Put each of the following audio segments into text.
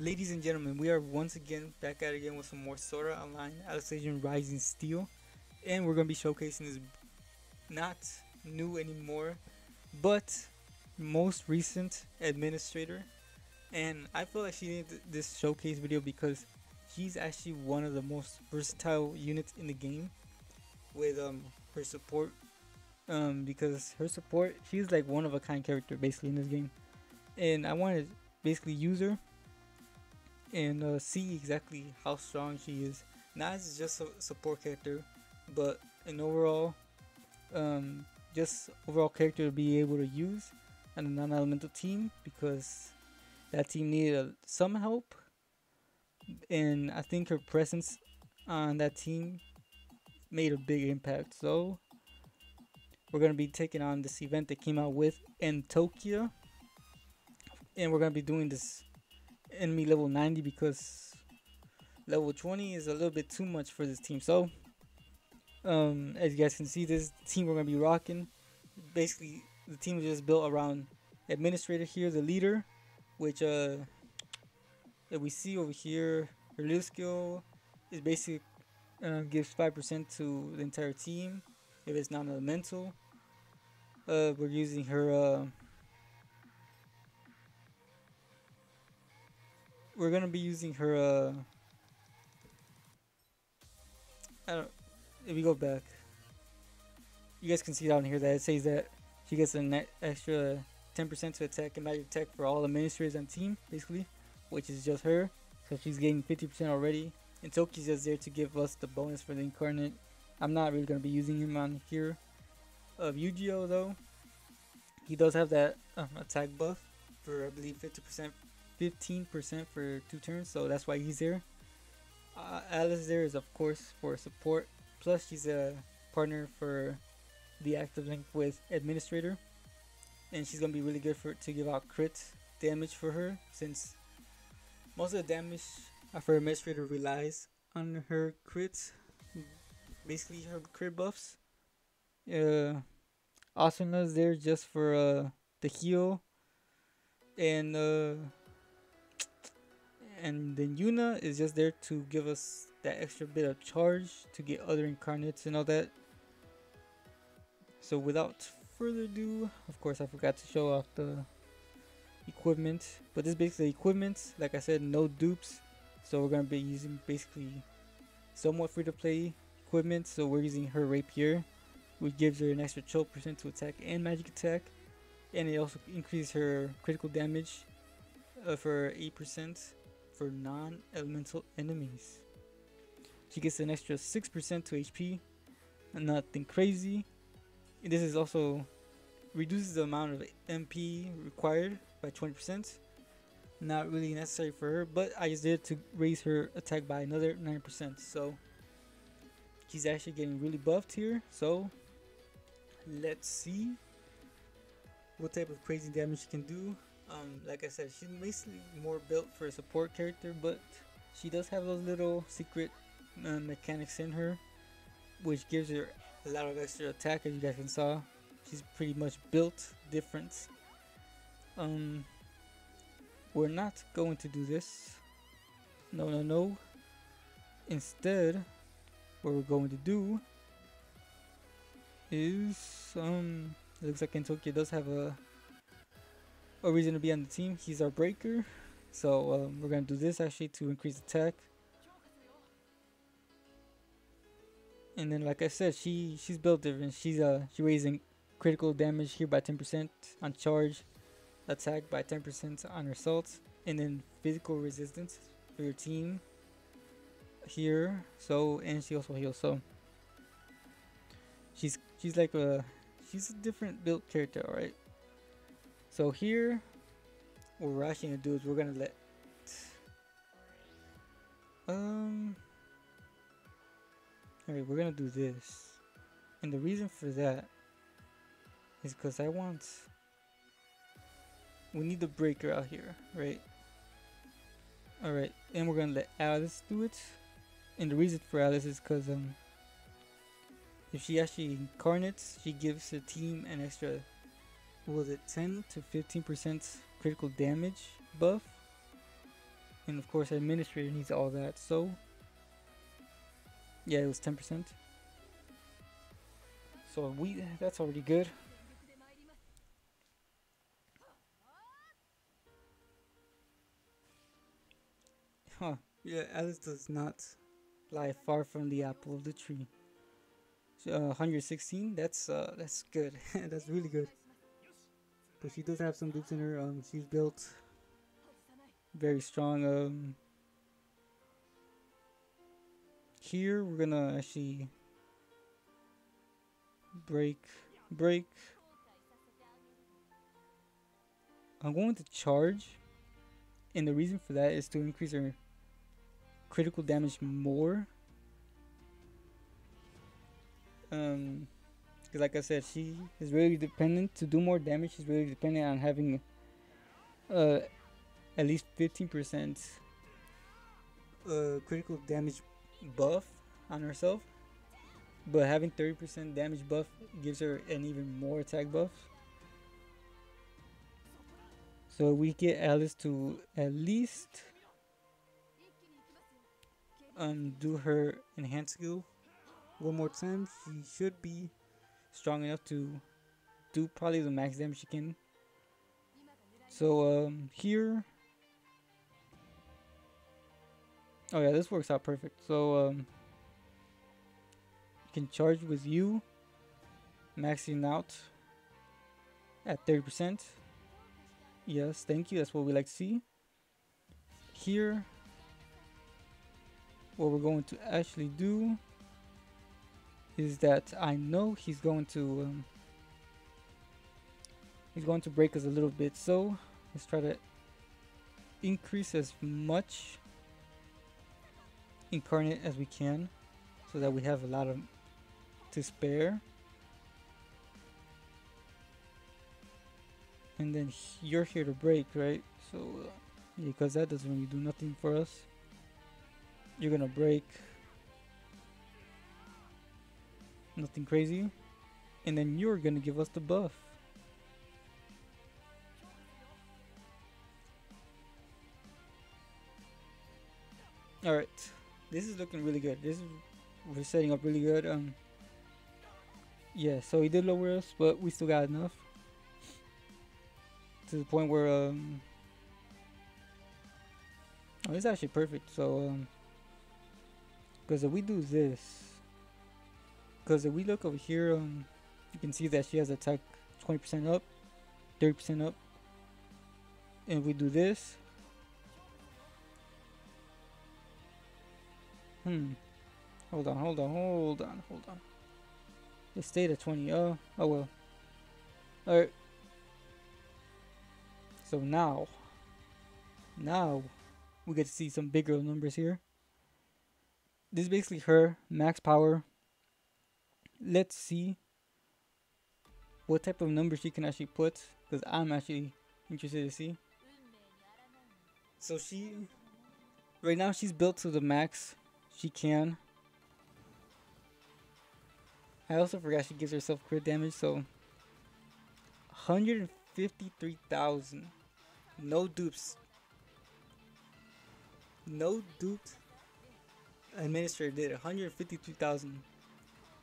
Ladies and gentlemen, we are once again back at it again with some more Sora Online Alexandrian Rising Steel, and we're gonna be showcasing this not new anymore, but most recent administrator. And I feel like she needed this showcase video because she's actually one of the most versatile units in the game with her support. Because her support, she's like one of a kind character basically in this game, and I wanted to basically use her and see exactly how strong she is. Not as just a support character, but an overall, just overall character to be able to use on a non-elemental team because that team needed some help, and I think her presence on that team made a big impact. So we're gonna be taking on this event that came out with in Tokyo, and we're gonna be doing this enemy level 90 because level 20 is a little bit too much for this team. So as you guys can see, this team we're gonna be rocking. Basically, the team is just built around administrator here, the leader, which that we see over here. Her little skill is basically gives 5% to the entire team if it's non-elemental. We're using her. We're gonna be using her. I don't. If we go back, you guys can see down here that it says that she gets an extra 10% to attack and magic attack for all administrators on team, basically, which is just her. So she's getting 50% already. And Toki's just there to give us the bonus for the incarnate. I'm not really going to be using him on here. Of Yu-Gi-Oh though, he does have that attack buff for I believe 50%, 15% for 2 turns, so that's why he's there. Alice there is of course for support. Plus she's a partner for the active link with administrator, and she's gonna be really good for to give out crit damage for her since most of the damage for administrator relies on her crits, basically her crit buffs. Uh, Asuna's there just for the heal, and then Yuna is just there to give us that extra bit of charge to get other incarnates and all that. So without further ado, of course I forgot to show off the equipment, but this is basically equipment. Like I said, no dupes, so we're gonna be using basically somewhat free to play equipment. So we're using her rapier, which gives her an extra 12% to attack and magic attack, and it also increases her critical damage for 8% for non-elemental enemies. She gets an extra 6% to HP, nothing crazy. This is also reduces the amount of MP required by 20%. Not really necessary for her, but I just did it to raise her attack by another 9%. So she's actually getting really buffed here. So let's see what type of crazy damage she can do. Like I said, she's basically more built for a support character, but she does have those little secret mechanics in her, which gives her a lot of extra attack. As you guys can saw, she's pretty much built different. We're not going to do this. No. Instead, what we're going to do is it looks like Kentucky does have a reason to be on the team. He's our breaker, so we're gonna do this actually to increase attack. And then, like I said, she's built different. She's raising critical damage here by 10% on charge, attack by 10% on assault, and then physical resistance for your team here. So, and she also heals. So she's like she's a different built character, alright. So here, what we're actually gonna do is we're gonna let alright, we're gonna do this, and the reason for that is because we need the breaker out here, right? Alright, and we're gonna let Alice do it, and the reason for Alice is because if she actually incarnates, she gives the team an extra, what was it, 10 to 15% critical damage buff, And of course, administrator needs all that. So yeah, it was 10%. So that's already good. Huh. Yeah, Alice does not lie far from the apple of the tree. 116. That's good. That's really good. But she does have some dupes in her. She's built very strong. Here we're gonna actually break. I'm going to charge, and the reason for that is to increase her critical damage more. Because like I said, she is really dependent to do more damage. She's really dependent on having uh at least 15% critical damage buff on herself, but having 30% damage buff gives her an even more attack buff. So we get Alice to at least do her enhanced skill one more time. She should be strong enough to do probably the max damage she can. So here, oh yeah, this works out perfect. So you can charge with you, maxing out at 30%. Yes, thank you. That's what we like to see. Here, what we're going to actually do is that I know he's going to break us a little bit. So let's try to increase as much incarnate as we can, so that we have a lot of to spare. And then you're here to break, right? So yeah, because that doesn't really do nothing for us. You're gonna break, nothing crazy, and then you're gonna give us the buff. All right, this is looking really good. We're setting up really good. Yeah, so he did lower us, but we still got enough to the point where oh, it's actually perfect. So because if we do this, because if we look over here, you can see that she has attack 20% up, 30% up, and if we do this, hold on. It stayed at 20. Oh well. All right. So now we get to see some bigger numbers here. This is basically her max power. Let's see what type of numbers she can actually put, because I'm actually interested to see. So right now she's built to the max she can. I also forgot she gives herself crit damage, so 153,000. No dupes. No duped. Administrator did 153,000.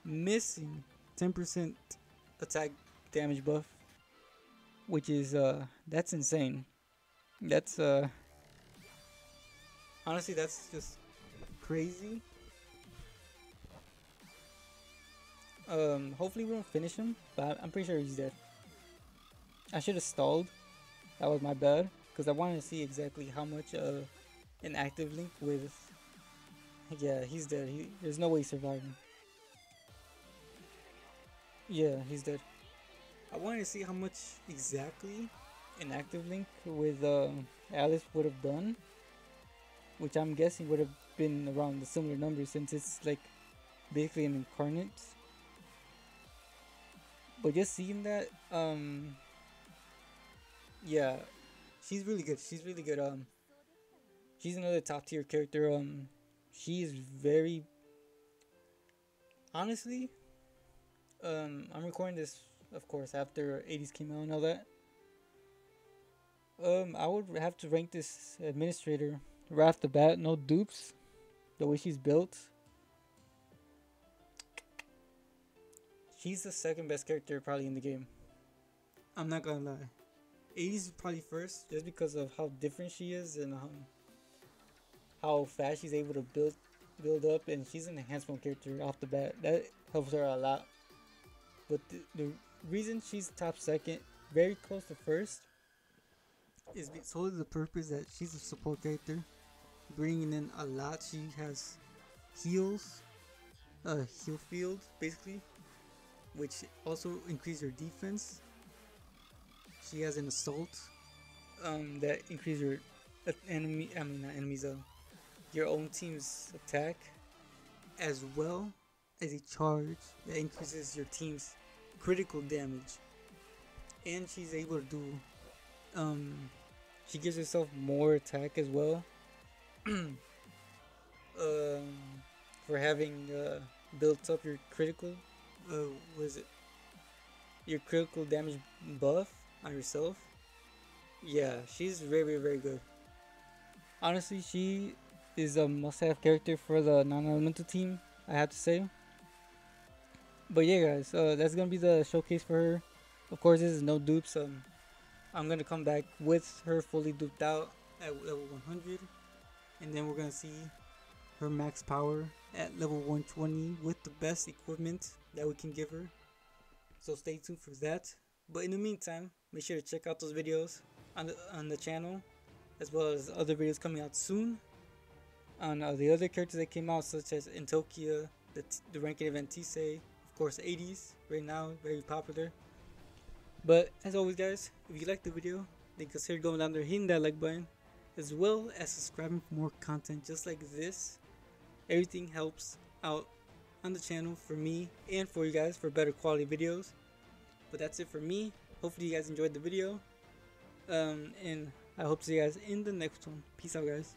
Missing 10% attack damage buff, which is that's insane. That's honestly, that's just crazy. Hopefully we don't finish him, but I'm pretty sure he's dead. I should have stalled. That was my bad, because I wanted to see exactly how much an active link with. Yeah, he's dead. There's no way he's surviving. Yeah, he's dead. I wanted to see how much exactly an active link with Alice would have done, which I'm guessing would have been around the similar numbers, since it's like basically an incarnate. But just seeing that, yeah, she's really good. She's really good. She's another top tier character. She is very, honestly, I'm recording this, of course, after Eydis came out and all that. I would have to rank this administrator right off the bat, no dupes. The way she's built, she's the second best character probably in the game. I'm not gonna lie. Eydis is probably first just because of how different she is and how fast she's able to build up, and she's an enhancement character off the bat. That helps her a lot. But the reason she's top second, very close to first, is solely the purpose that she's a support character, bringing in a lot. She has heals, heal field basically, which also increases your defense. She has an assault, that increases your enemy. I mean not enemies. Your own team's attack, as well as a charge that increases your team's critical damage. And she's able to do, she gives herself more attack as well. For having built up your critical, what is it? Your critical damage buff on yourself. Yeah, she's very, very good. Honestly, she is a must-have character for the non-elemental team, I have to say. But yeah, guys, that's gonna be the showcase for her. Of course, this is no dupes. I'm gonna come back with her fully duped out at level 100, and then we're gonna see her max power at level 120 with the best equipment that we can give her. So stay tuned for that. But in the meantime, make sure to check out those videos on the channel, as well as other videos coming out soon on the other characters that came out, such as Intokia, the ranking event Tisei, of course Eydis, right now very popular. But as always, guys, if you liked the video, then consider going down there, hitting that like button, as well as subscribing for more content just like this. Everything helps out on the channel for me and for you guys for better quality videos. But that's it for me. Hopefully you guys enjoyed the video, and I hope to see you guys in the next one. Peace out, guys.